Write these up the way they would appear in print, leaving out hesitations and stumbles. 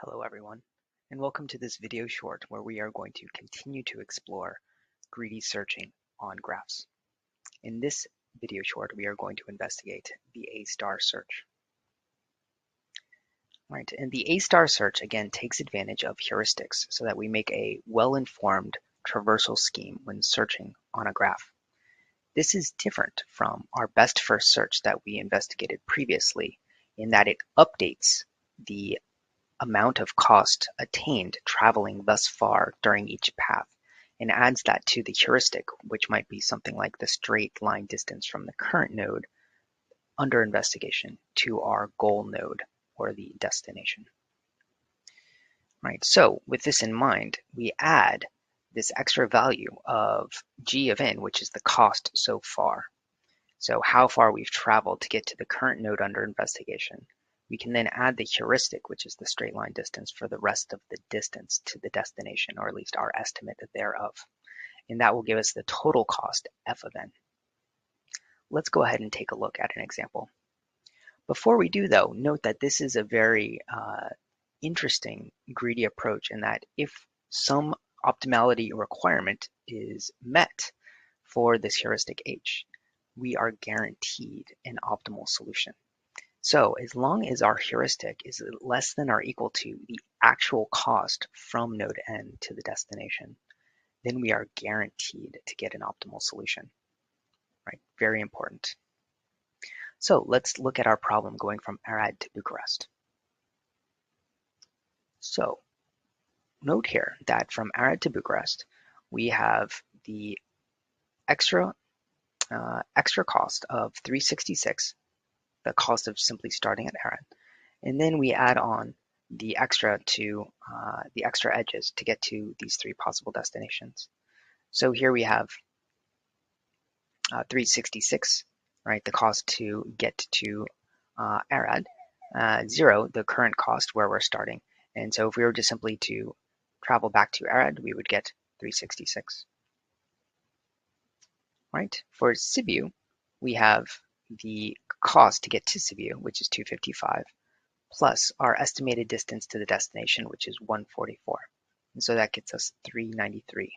Hello everyone, and welcome to this video short where we are going to continue to explore greedy searching on graphs. In this video short, we are going to investigate the A-star search. Right, and the A-star search again takes advantage of heuristics so that we make a well-informed traversal scheme when searching on a graph. This is different from our best first search that we investigated previously in that it updates the amount of cost attained traveling thus far during each path and adds that to the heuristic, which might be something like the straight line distance from the current node under investigation to our goal node or the destination. Right, so with this in mind, we add this extra value of g of n, which is the cost so far. So how far we've traveled to get to the current node under investigation. We can then add the heuristic, which is the straight line distance for the rest of the distance to the destination, or at least our estimate thereof. And that will give us the total cost, f of n. Let's go ahead and take a look at an example. Before we do though, note that this is a very interesting greedy approach in that if some optimality requirement is met for this heuristic h, we are guaranteed an optimal solution. So as long as our heuristic is less than or equal to the actual cost from node n to the destination, then we are guaranteed to get an optimal solution. Right? Very important. So let's look at our problem going from Arad to Bucharest. So note here that from Arad to Bucharest, we have the extra cost of 366, the cost of simply starting at Arad. And then we add on the extra to the extra edges to get to these three possible destinations. So here we have 366, right? The cost to get to Arad, 0, the current cost where we're starting. And so if we were just simply to travel back to Arad, we would get 366. Right? For Sibiu, we have the cost to get to Sibiu, which is 255. Plus our estimated distance to the destination, which is 144. And so that gets us 393.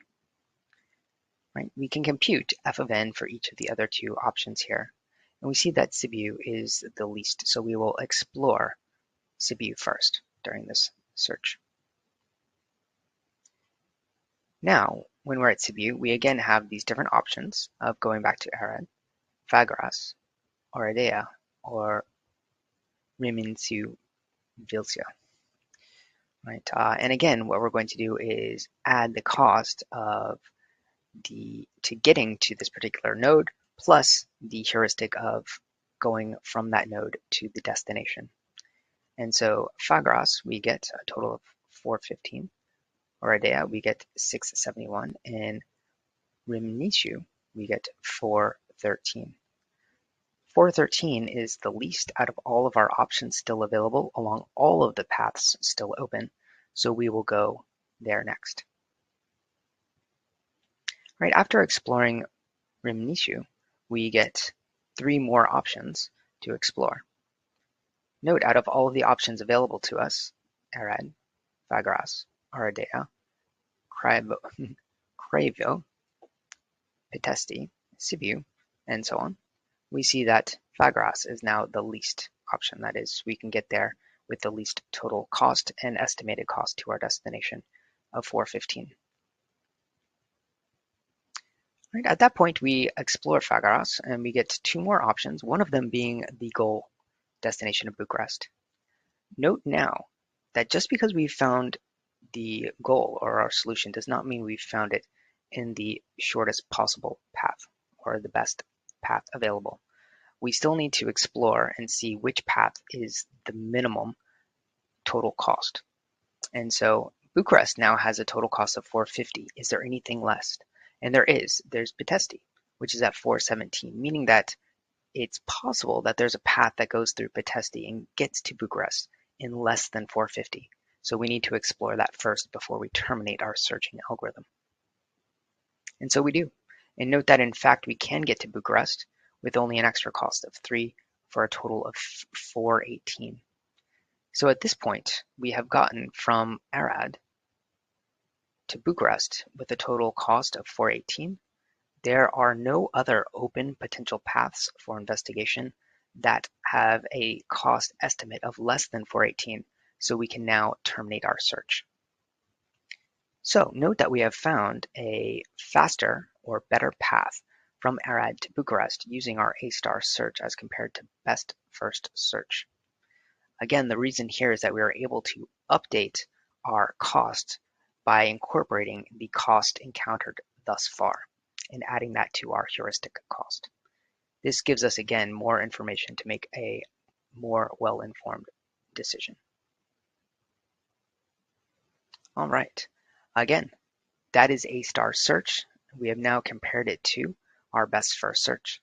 Right? We can compute f of n for each of the other two options here. And we see that Sibiu is the least, so we will explore Sibiu first during this search. Now, when we're at Sibiu, we again have these different options of going back to Arad, Făgăraș, Oradea, or Râmnicu-Vâlcea. Right, and again, what we're going to do is add the cost of to getting to this particular node plus the heuristic of going from that node to the destination. And so Făgăraș, we get a total of 415. Oradea, we get 671. And Râmnicu, we get 413. 413 is the least out of all of our options still available along all of the paths still open, so we will go there next. Right, after exploring Râmnicu, we get 3 more options to explore. Note, out of all of the options available to us, Arad, Făgăraș, Oradea, Craiova, Pitești, Sibiu, and so on, we see that Făgăraș is now the least option. That is, we can get there with the least total cost and estimated cost to our destination of 415. Right, at that point, we explore Făgăraș and we get 2 more options, one of them being the goal destination of Bucharest. Note now that just because we found the goal or our solution does not mean we've found it in the shortest possible path or the best path available. We still need to explore and see which path is the minimum total cost. And so Bucharest now has a total cost of 450. Is there anything less? And there is. There's Pitești, which is at 417, meaning that it's possible that there's a path that goes through Pitești and gets to Bucharest in less than 450. So we need to explore that first before we terminate our searching algorithm. And so we do. And note that in fact we can get to Bucharest with only an extra cost of 3 for a total of 418. So at this point, we have gotten from Arad to Bucharest with a total cost of 418. There are no other open potential paths for investigation that have a cost estimate of less than 418, so we can now terminate our search. So note that we have found a faster or better path from Arad to Bucharest using our A* search as compared to best first search. Again, the reason here is that we are able to update our cost by incorporating the cost encountered thus far and adding that to our heuristic cost. This gives us, again, more information to make a more well-informed decision. All right. Again, that is A* search. We have now compared it to our best first search.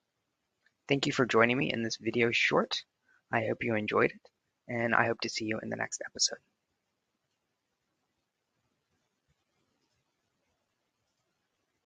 Thank you for joining me in this video short. I hope you enjoyed it, and I hope to see you in the next episode.